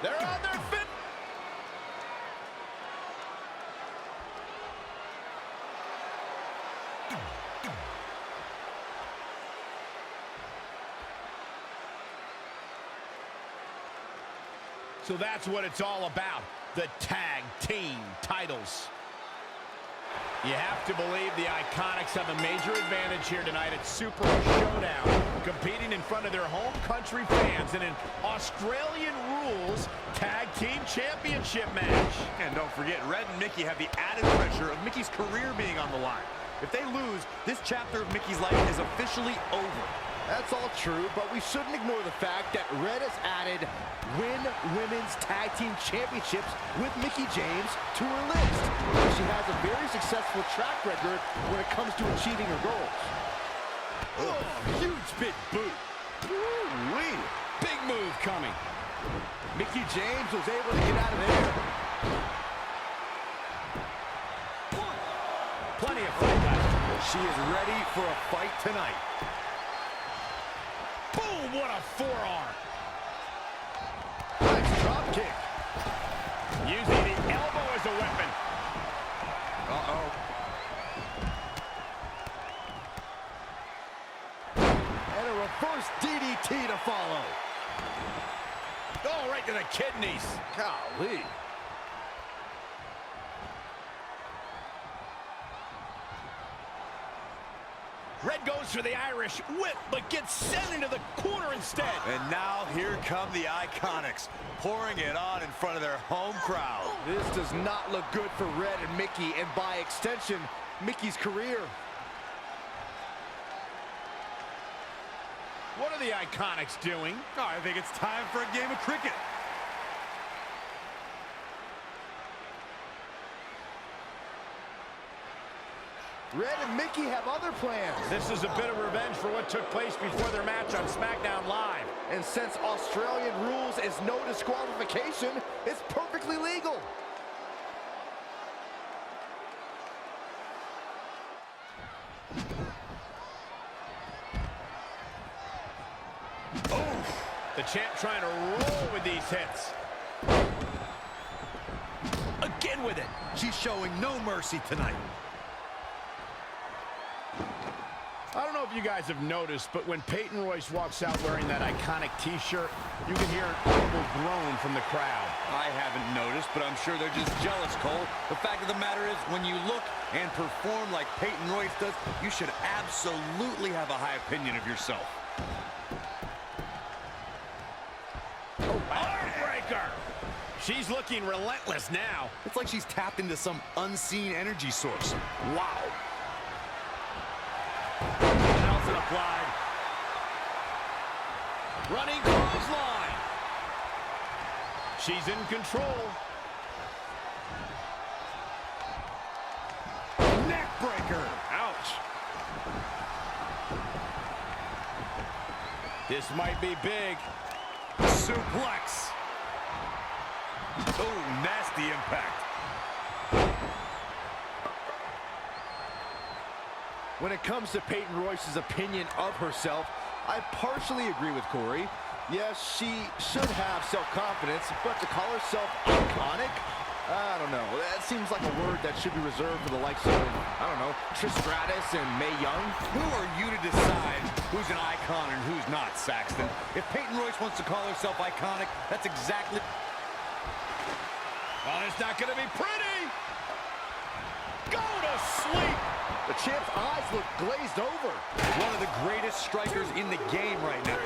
They're on their feet. So that's what it's all about, the tag team titles. You have to believe the Iconics have a major advantage here tonight at Super Showdown, competing in front of their home country fans in an Australian Rules Tag Team Championship match. And don't forget, Red and Mickey have the added pressure of Mickey's career being on the line. If they lose, this chapter of Mickey's life is officially over. That's all true, but we shouldn't ignore the fact that Red has added Women's Tag Team Championships with Mickie James to her list. She has a very successful track record when it comes to achieving her goals. Oh, huge big boot. Ooh-wee. Big move coming. Mickie James was able to get out of there. Plenty of fight left. She is ready for a fight tonight. Boom, what a forearm. Nice drop kick. Using the elbow as a weapon. Uh-oh. And a reverse DDT to follow. Oh, right to the kidneys. Golly. Red goes for the Irish whip, but gets sent into the corner instead. And now here come the Iconics, pouring it on in front of their home crowd. This does not look good for Red and Mickey, and by extension, Mickey's career. What are the Iconics doing? Oh, I think it's time for a game of cricket. Red and Mickey have other plans. This is a bit of revenge for what took place before their match on SmackDown Live. And since Australian Rules is no disqualification, it's perfectly legal. Oh, the champ trying to roll with these hits. Again with it. She's showing no mercy tonight. I don't know if you guys have noticed, but when Peyton Royce walks out wearing that iconic T-shirt, you can hear an audible groan from the crowd. I haven't noticed, but I'm sure they're just jealous, Cole. The fact of the matter is, when you look and perform like Peyton Royce does, you should absolutely have a high opinion of yourself. Armbreaker! She's looking relentless now. It's like she's tapped into some unseen energy source. Wow. Nelson applied. Running clothesline. She's in control. Neck breaker. Ouch. This might be big. Suplex. Oh, nasty impact. When it comes to Peyton Royce's opinion of herself, I partially agree with Corey. Yes, she should have self-confidence, but to call herself iconic? I don't know. That seems like a word that should be reserved for the likes of, I don't know, Trish Stratus and Mae Young. Who are you to decide who's an icon and who's not, Saxton? If Peyton Royce wants to call herself iconic, that's exactly... Well, it's not going to be pretty. Go to sleep. The champ's eyes look glazed over. One of the greatest strikers in the game right now.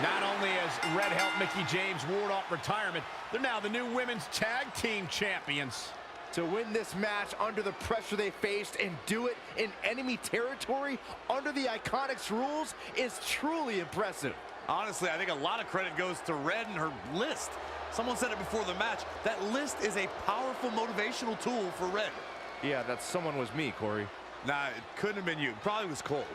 Not only has Red helped Mickie James ward off retirement, they're now the new Women's Tag Team Champions. To win this match under the pressure they faced and do it in enemy territory under the Iconics rules is truly impressive. Honestly, I think a lot of credit goes to Red and her list. Someone said it before the match, that list is a powerful motivational tool for Red. Yeah, that someone was me, Corey. Nah, it couldn't have been you. It probably was Cole.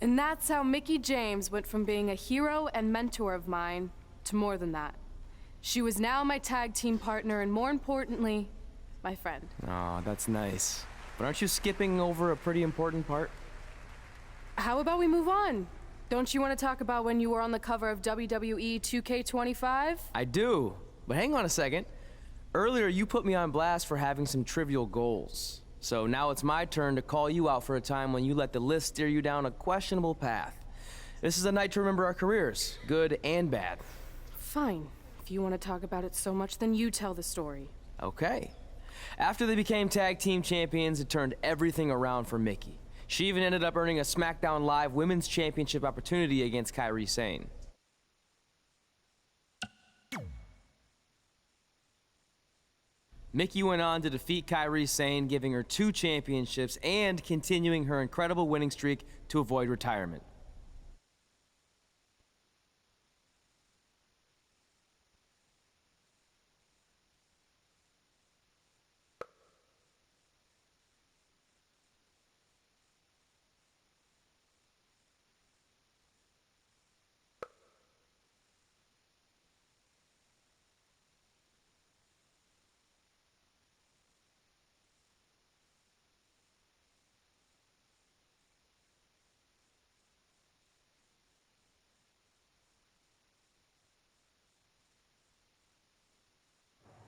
And that's how Mickie James went from being a hero and mentor of mine to more than that. She was now my tag team partner and, more importantly, my friend. Aw, that's nice. But aren't you skipping over a pretty important part? How about we move on? Don't you want to talk about when you were on the cover of WWE 2K25? I do, but hang on a second. Earlier, you put me on blast for having some trivial goals. So now it's my turn to call you out for a time when you let the list steer you down a questionable path. This is a night to remember our careers, good and bad. Fine. If you want to talk about it so much, then you tell the story. Okay. After they became tag team champions, it turned everything around for Mickie. She even ended up earning a SmackDown Live Women's Championship opportunity against Kairi Sane. Mickie went on to defeat Kairi Sane, giving her 2 championships and continuing her incredible winning streak to avoid retirement.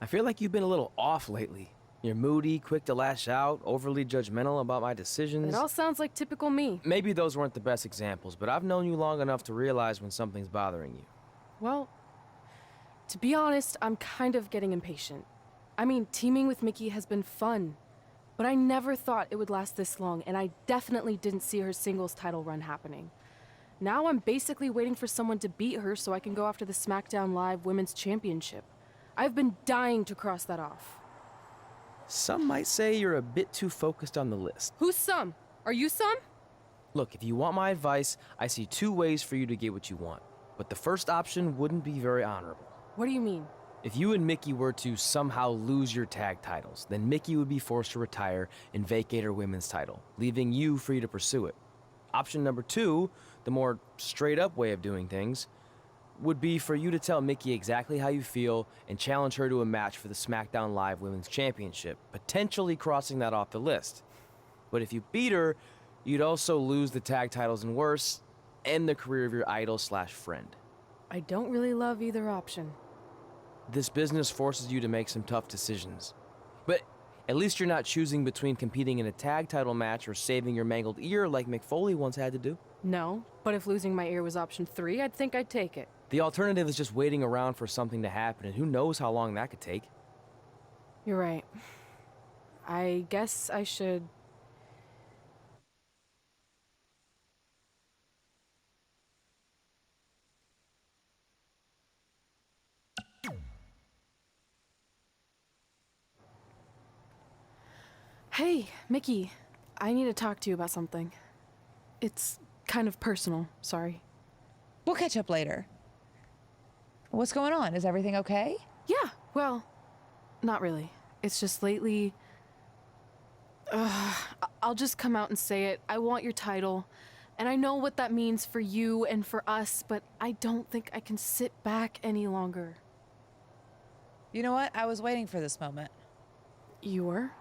I feel like you've been a little off lately. You're moody, quick to lash out, overly judgmental about my decisions. It all sounds like typical me. Maybe those weren't the best examples, but I've known you long enough to realize when something's bothering you. Well, to be honest, I'm kind of getting impatient. I mean, teaming with Mickie has been fun, but I never thought it would last this long, and I definitely didn't see her singles title run happening. Now I'm basically waiting for someone to beat her so I can go after the SmackDown Live Women's Championship. I've been dying to cross that off. Some might say you're a bit too focused on the list. Who's some? Are you some? Look, if you want my advice, I see 2 ways for you to get what you want. But the first option wouldn't be very honorable. What do you mean? If you and Mickie were to somehow lose your tag titles, then Mickie would be forced to retire and vacate her women's title, leaving you free to pursue it. Option number 2, the more straight-up way of doing things, would be for you to tell Mickie exactly how you feel and challenge her to a match for the SmackDown Live Women's Championship, potentially crossing that off the list. But if you beat her, you'd also lose the tag titles and worse, end the career of your idol/friend. I don't really love either option. This business forces you to make some tough decisions. But at least you're not choosing between competing in a tag title match or saving your mangled ear like Mick Foley once had to do. No, but if losing my ear was option 3, I'd think I'd take it. The alternative is just waiting around for something to happen, and who knows how long that could take. You're right. I guess I should... Hey, Mickie. I need to talk to you about something. It's kind of personal, sorry. We'll catch up later. What's going on? Is everything okay? Yeah, well, not really. It's just lately... I'll just come out and say it. I want your title. And I know what that means for you and for us, but I don't think I can sit back any longer. You know what? I was waiting for this moment. You were?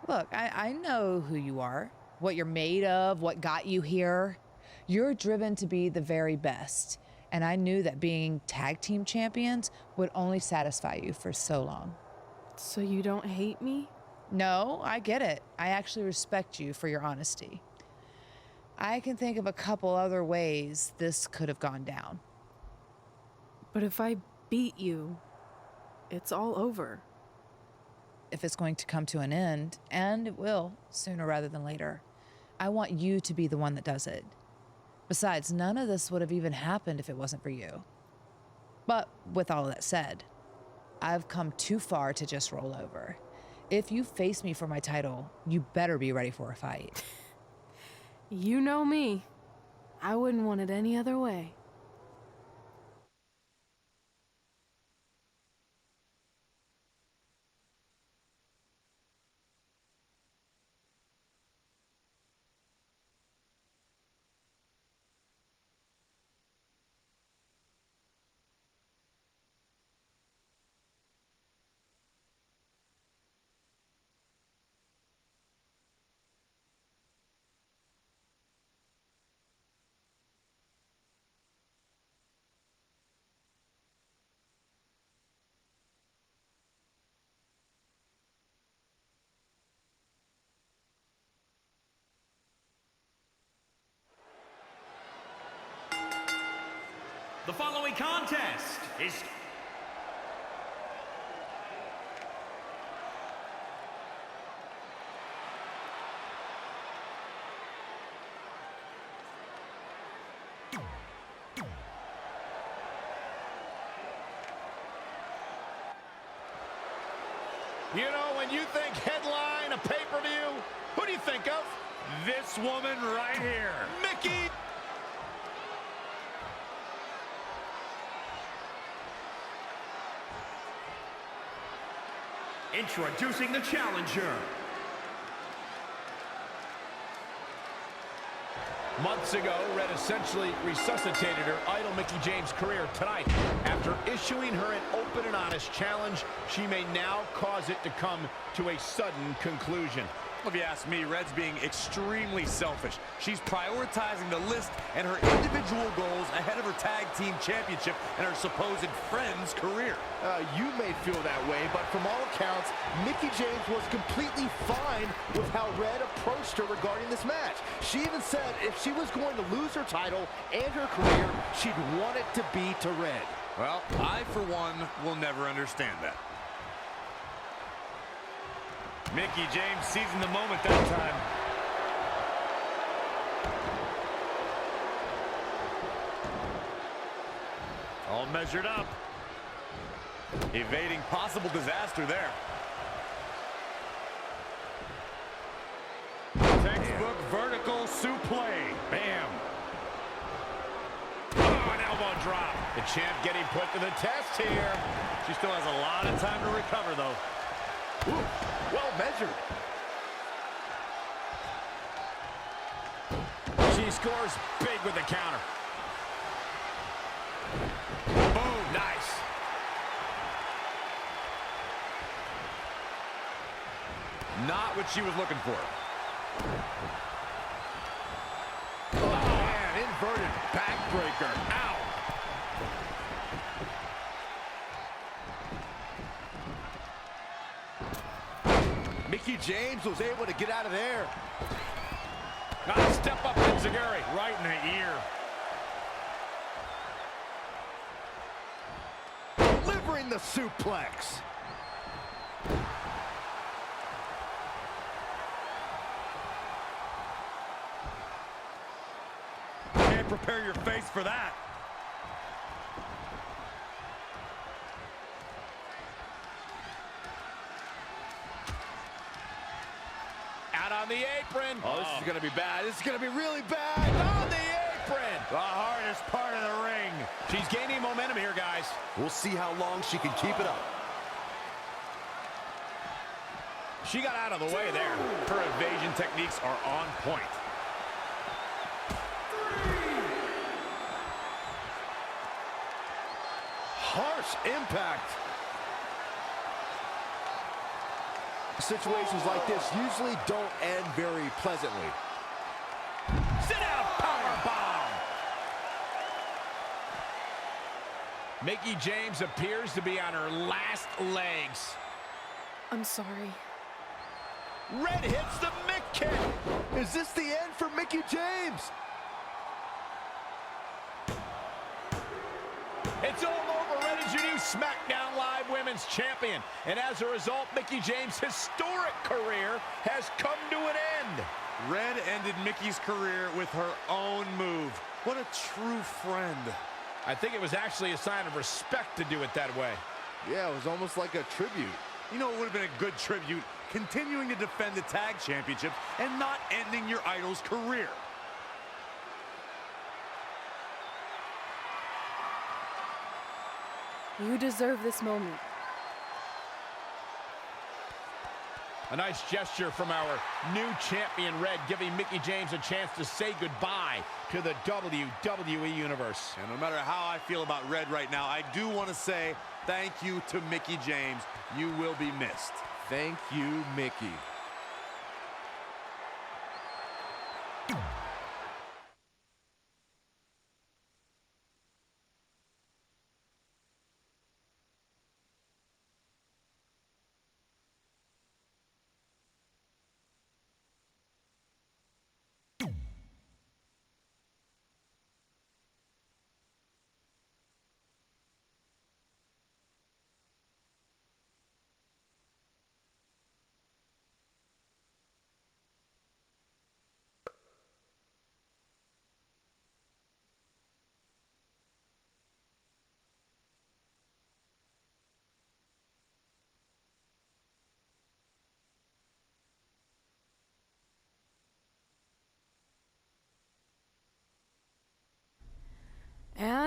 Look, I know who you are, what you're made of, what got you here. You're driven to be the very best. And I knew that being tag team champions would only satisfy you for so long. So you don't hate me? No, I get it. I actually respect you for your honesty. I can think of a couple other ways this could have gone down. But if I beat you, it's all over. If it's going to come to an end, and it will, sooner rather than later, I want you to be the one that does it. Besides, none of this would have even happened if it wasn't for you. But with all of that said, I've come too far to just roll over. If you face me for my title, you better be ready for a fight. You know me. I wouldn't want it any other way. The following contest is... You know, when you think headline, a pay-per-view, who do you think of? This woman right here. Mickey! Introducing the challenger. Months ago, Red essentially resuscitated her idol Mickie James' career. Tonight, after issuing her an open and honest challenge, she may now cause it to come to a sudden conclusion. If you ask me, Red's being extremely selfish. She's prioritizing the list and her individual goals ahead of her tag team championship and her supposed friend's career. You may feel that way, but from all accounts, Mickie James was completely fine with how Red approached her regarding this match. She even said if she was going to lose her title and her career, she'd want it to be to Red. Well, I, for one, will never understand that. Mickie James seizing the moment that time. All measured up. Evading possible disaster there. Textbook vertical suplex. Bam. Oh, an elbow drop. The champ getting put to the test here. She still has a lot of time to recover, though. Ooh, well measured. She scores big with the counter. Boom, nice. Not what she was looking for. Oh, man, inverted backbreaker. Ow. Mickie James was able to get out of there. Nice step up from Zaguri. Right in the ear. Delivering the suplex. Can't prepare your face for that. Out on the apron. Oh, this is going to be bad. This is going to be really bad. On the apron. The hardest part of the ring. She's gaining momentum here, guys. We'll see how long she can keep it up. She got out of the way there. Her evasion techniques are on point. Harsh impact. Situations like this usually don't end very pleasantly. Sit down, power bomb. Mickie James appears to be on her last legs. I'm sorry. Red hits the Mick kick. Is this the end for Mickie James? It's all over. Red is your new SmackDown Live Women's Champion. And as a result, Mickie James' historic career has come to an end. Red ended Mickie's career with her own move. What a true friend. I think it was actually a sign of respect to do it that way. Yeah, it was almost like a tribute. You know, it would have been a good tribute, continuing to defend the tag championships and not ending your idol's career. You deserve this moment. A nice gesture from our new champion, Red, giving Mickie James a chance to say goodbye to the WWE Universe. And no matter how I feel about Red right now, I do want to say thank you to Mickie James. You will be missed. Thank you, Mickey.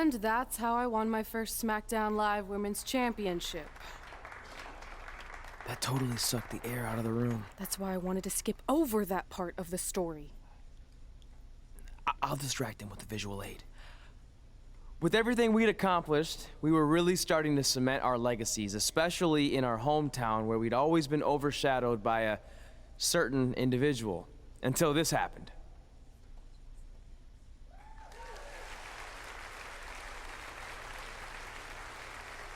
And that's how I won my first SmackDown Live Women's Championship. That totally sucked the air out of the room. That's why I wanted to skip over that part of the story. I'll distract him with the visual aid. With everything we'd accomplished, we were really starting to cement our legacies, especially in our hometown where we'd always been overshadowed by a certain individual, until this happened.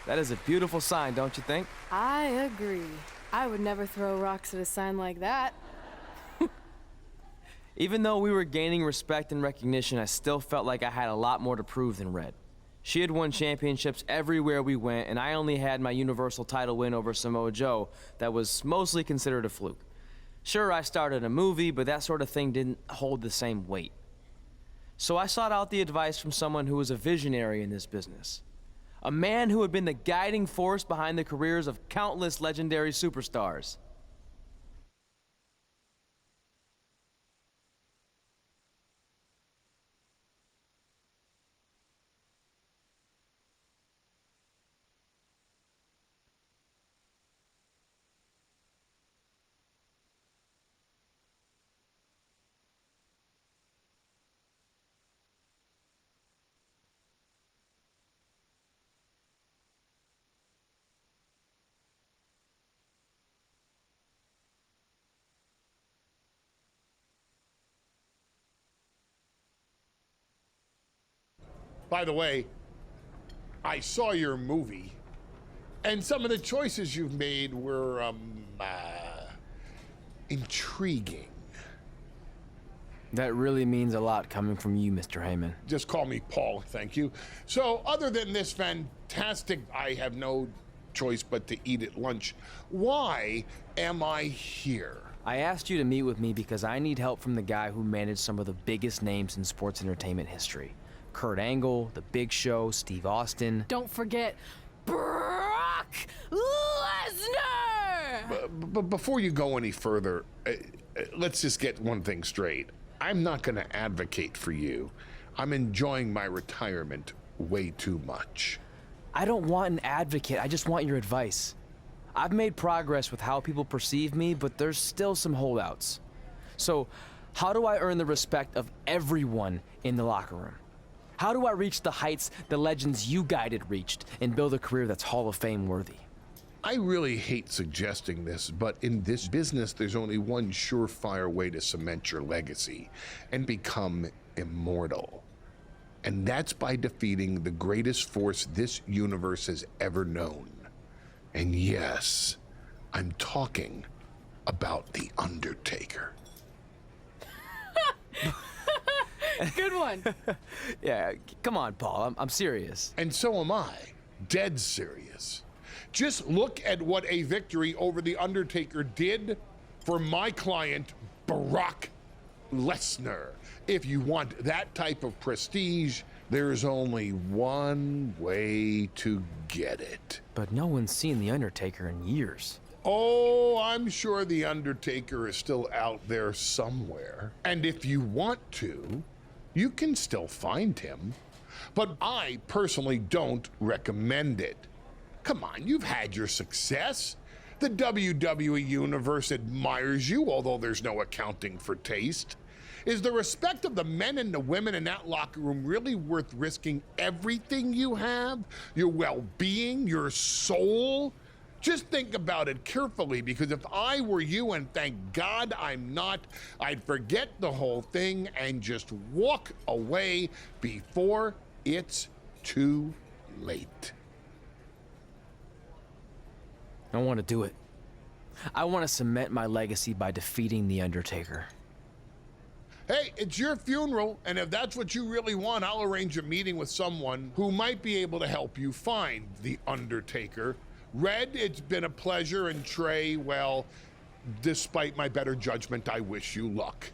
That is a beautiful sign, don't you think? I agree. I would never throw rocks at a sign like that. Even though we were gaining respect and recognition, I still felt like I had a lot more to prove than Red. She had won championships everywhere we went, and I only had my Universal title win over Samoa Joe that was mostly considered a fluke. Sure, I started a movie, but that sort of thing didn't hold the same weight. So I sought out the advice from someone who was a visionary in this business. A man who had been the guiding force behind the careers of countless legendary superstars. By the way, I saw your movie, and some of the choices you've made were, intriguing. That really means a lot coming from you, Mr. Heyman. Just call me Paul, thank you. So, other than this fantastic, I have no choice but to eat at lunch, why am I here? I asked you to meet with me because I need help from the guy who managed some of the biggest names in sports entertainment history. Kurt Angle, The Big Show, Steve Austin. Don't forget Brock Lesnar! But before you go any further, let's just get one thing straight. I'm not going to advocate for you. I'm enjoying my retirement way too much. I don't want an advocate, I just want your advice. I've made progress with how people perceive me, but there's still some holdouts. So, how do I earn the respect of everyone in the locker room? How do I reach the heights the legends you guided reached and build a career that's Hall of Fame worthy? I really hate suggesting this, but in this business, there's only one surefire way to cement your legacy and become immortal. And that's by defeating the greatest force this universe has ever known. And yes, I'm talking about The Undertaker. Good one. Yeah, come on, Paul, I'm serious. And so am I, dead serious. Just look at what a victory over The Undertaker did for my client, Brock Lesnar. If you want that type of prestige, there's only one way to get it. But no one's seen The Undertaker in years. Oh, I'm sure The Undertaker is still out there somewhere. And if you want to, you can still find him. But I personally don't recommend it. Come on, you've had your success. The WWE Universe admires you, although there's no accounting for taste. Is the respect of the men and the women in that locker room really worth risking everything you have? Your well-being, your soul? Just think about it carefully, because if I were you, and thank God I'm not, I'd forget the whole thing and just walk away before it's too late. I want to do it. I want to cement my legacy by defeating The Undertaker. Hey, it's your funeral, and if that's what you really want, I'll arrange a meeting with someone who might be able to help you find The Undertaker. Red, it's been a pleasure, and Trey, well, despite my better judgment, I wish you luck.